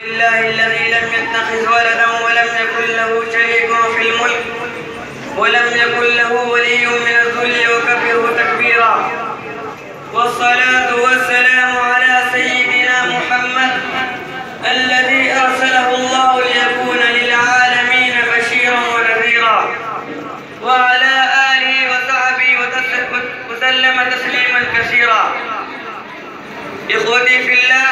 لله الذي لم يتخذ ولدا ولم يكن له شريك في الملك ولم يكن له ولي من الذل وكبره تكبيرا، والصلاة والسلام على سيدنا محمد الذي أرسله الله ليكون للعالمين بشيرا ونذيرا، وعلى آله وصحبه وسلم تسليما كثيرا. إخوتي في الله،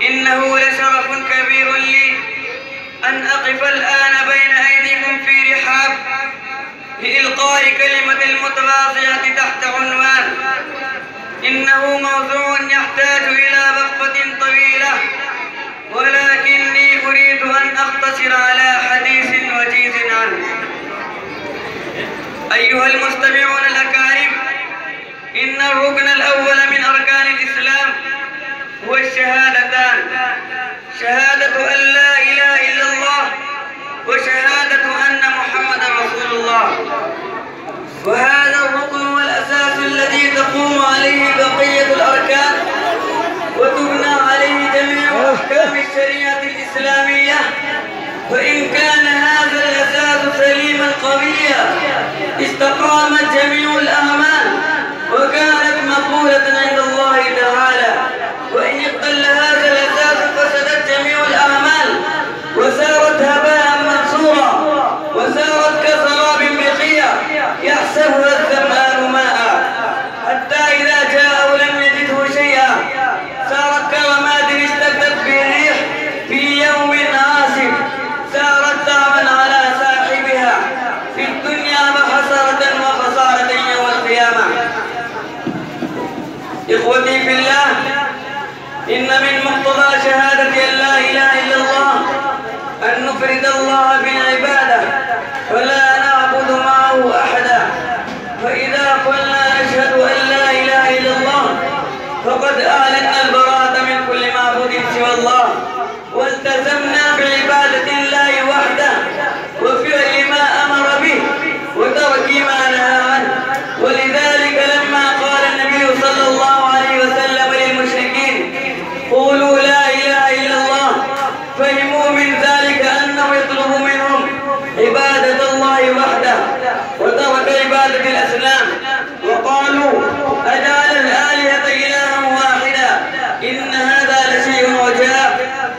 إنه لشرف كبير لي أن أقف الآن بين أيديكم في رحاب لإلقاء كلمة المتواضعة تحت عنوان إنه موضوع يحتاج إلى وقفة طويلة، ولكني أريد أن أقتصر على حديث وجيز عنه. أيها المستمعون الأكارم، إن الركن الأول من أركان الإسلام هو الشهادتان، شهادة أن لا إله إلا الله وشهادة أن محمدا رسول الله، وهذا الركن هو الأساس الذي تقوم عليه بقية الأركان وتبنى عليه جميع أحكام الشريعة الإسلامية. فإن كان هذا الأساس سليما قويا استقامت جميع الأعمال وكانت مقبولة عند الله تعالى، وإن اختل هذا الأساس فسدت جميع الأعمال وسارت هباء منصورا وسارت كسراب بقيع يحسبها الظمآن ماء، حتى إذا جاءه لم يجده شيئا، سارت كرماد اشتدت به الريح في يوم عاصف، سارت تعبا على صاحبها في الدنيا وحسرة وخسارة يوم القيامة. إخوتي في الله، إن من مقتضى شهادة أن لا إله إلا الله أن نفرد الله بالعبادة ولا نعبد معه أحدا، فإذا قلنا نشهد أن لا إله إلا الله فقد أعلنا البراءة من كل معبود سوى الله، والتزمنا بعبادة الله وحده وفعل ما أمر به وترك ما نهى عنه. ولذلك لما قال النبي صلى الله عليه وسلم للمشركين قولوا لا إله إلا الله، فهموا من ذلك أنه يطلب منهم عبادة الله وحده وترك عبادة الأصنام، وقالوا أجعل الآلهة إلها واحدا إن هذا لشيء عجاب،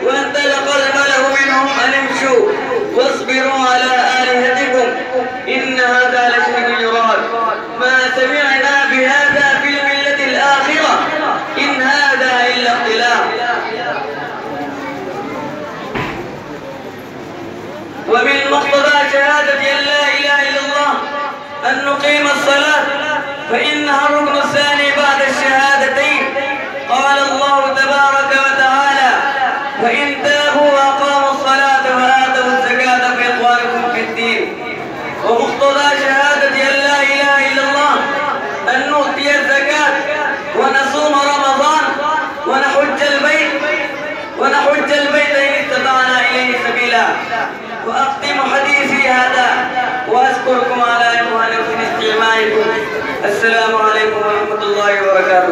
وانطلق الملأ منهم أن امشوا واصبروا على آلهتكم إن هذا لشيء يراد، ما سمعنا بهذا في الملة الآخرة إن هذا إلا اختلاف. ومن مقتضى شهادة أن لا إله إلا الله أن نقيم الصلاة، فإنها الركن الثاني بعد الشهادتين. قال الله تبارك وتعالى فإن تابوا وأقاموا الصلاة وآتوا الزكاة فإخوانكم في الدين. ومقتضى شهادة أن لا إله إلا الله أن نؤتي الزكاة ونصوم رمضان ونحج البيت إن استطعنا إليه سبيلا. وأختم حديثي هذا وأشكركم على إخوانكم استماعكم. السلام عليكم ورحمة الله وبركاته.